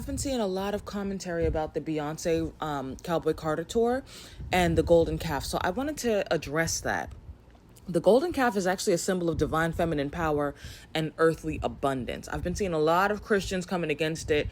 I've been seeing a lot of commentary about the Beyonce Cowboy Carter tour and the golden calf. So I wanted to address that. The golden calf is actually a symbol of divine feminine power and earthly abundance. I've been seeing a lot of Christians coming against it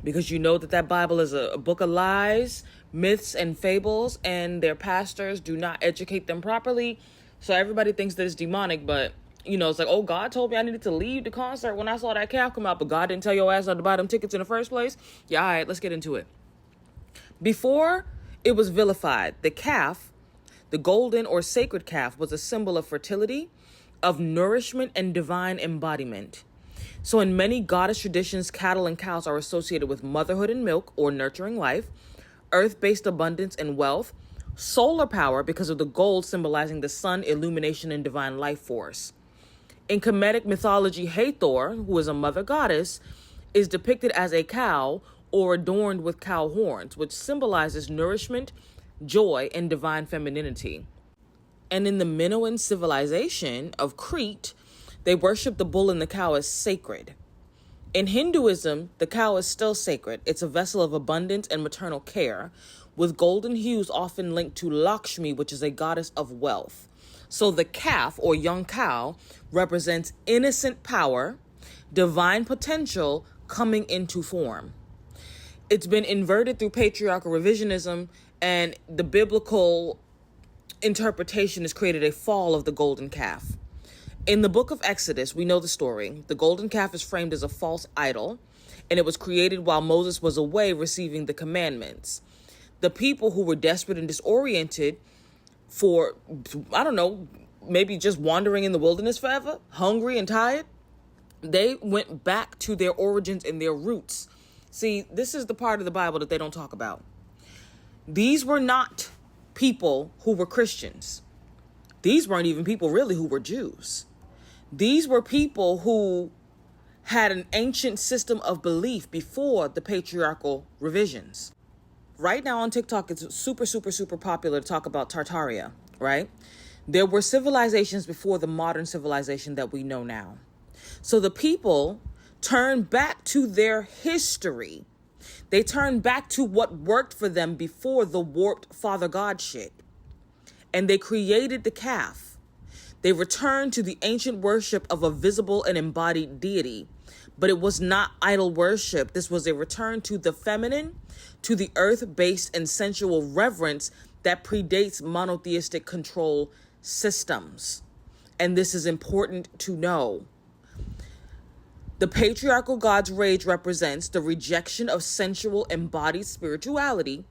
because you know that Bible is a book of lies, myths, and fables, and their pastors do not educate them properly. So everybody thinks that it's demonic, but it's like, oh, God told me I needed to leave the concert when I saw that calf come out, but God didn't tell your ass not to buy them tickets in the first place. Yeah, all right, let's get into it. Before it was vilified, the calf, the golden or sacred calf, was a symbol of fertility, of nourishment, and divine embodiment. So in many goddess traditions, cattle and cows are associated with motherhood and milk or nurturing life, earth-based abundance and wealth, solar power because of the gold symbolizing the sun, illumination, and divine life force. In Kemetic mythology, Hathor, who is a mother goddess, is depicted as a cow or adorned with cow horns, which symbolizes nourishment, joy, and divine femininity. And in the Minoan civilization of Crete, they worship the bull and the cow as sacred. In Hinduism, the cow is still sacred. It's a vessel of abundance and maternal care, with golden hues often linked to Lakshmi, which is a goddess of wealth. So the calf or young cow represents innocent power, divine potential coming into form. It's been inverted through patriarchal revisionism, and the biblical interpretation has created a fall of the golden calf. In the book of Exodus, we know the story. The golden calf is framed as a false idol, and it was created while Moses was away receiving the commandments. The people who were desperate and disoriented for, maybe just wandering in the wilderness forever, hungry and tired, they went back to their origins and their roots. See, this is the part of the Bible that they don't talk about. These were not people who were Christians. These weren't even people really who were Jews. These were people who had an ancient system of belief before the patriarchal revisions. Right now on TikTok, it's super, super, super popular to talk about Tartaria, right? There were civilizations before the modern civilization that we know now. So the people turned back to their history. They turned back to what worked for them before the warped Father God shit. And they created the calf. They returned to the ancient worship of a visible and embodied deity. But it was not idol worship. This was a return to the feminine, to the earth-based and sensual reverence that predates monotheistic control systems. And this is important to know. The patriarchal god's rage represents the rejection of sensual embodied spirituality,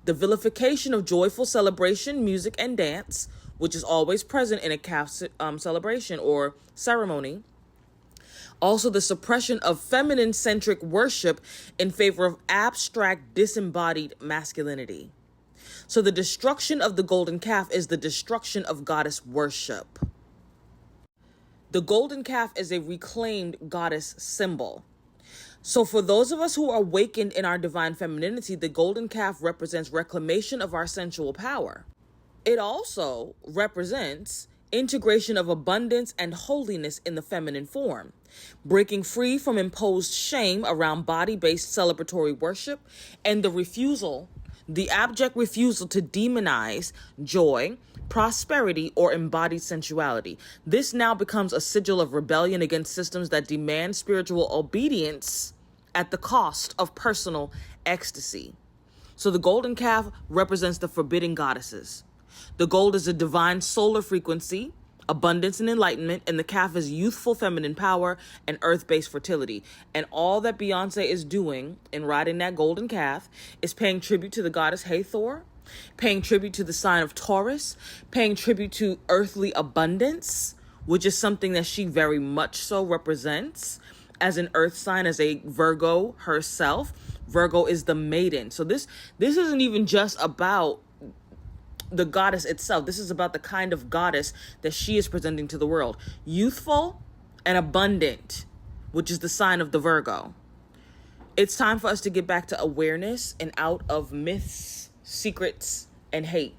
the vilification of joyful celebration, music, and dance, which is always present in a calf celebration or ceremony. Also, the suppression of feminine-centric worship in favor of abstract, disembodied masculinity. So the destruction of the golden calf is the destruction of goddess worship. The golden calf is a reclaimed goddess symbol. So for those of us who are awakened in our divine femininity, the golden calf represents reclamation of our sensual power. It also represents integration of abundance and holiness in the feminine form, breaking free from imposed shame around body-based celebratory worship and the abject refusal to demonize joy, prosperity, or embodied sensuality. This now becomes a sigil of rebellion against systems that demand spiritual obedience at the cost of personal ecstasy. So the golden calf represents the forbidden goddesses. The gold is a divine solar frequency, abundance and enlightenment, and the calf is youthful feminine power and earth-based fertility. And all that Beyonce is doing in riding that golden calf is paying tribute to the goddess Hathor, paying tribute to the sign of Taurus, paying tribute to earthly abundance, which is something that she very much so represents as an earth sign, as a Virgo herself. Virgo is the maiden. So this isn't even just about the goddess itself. This is about the kind of goddess that she is presenting to the world. Youthful and abundant, which is the sign of the Virgo. It's time for us to get back to awareness and out of myths, secrets, and hate.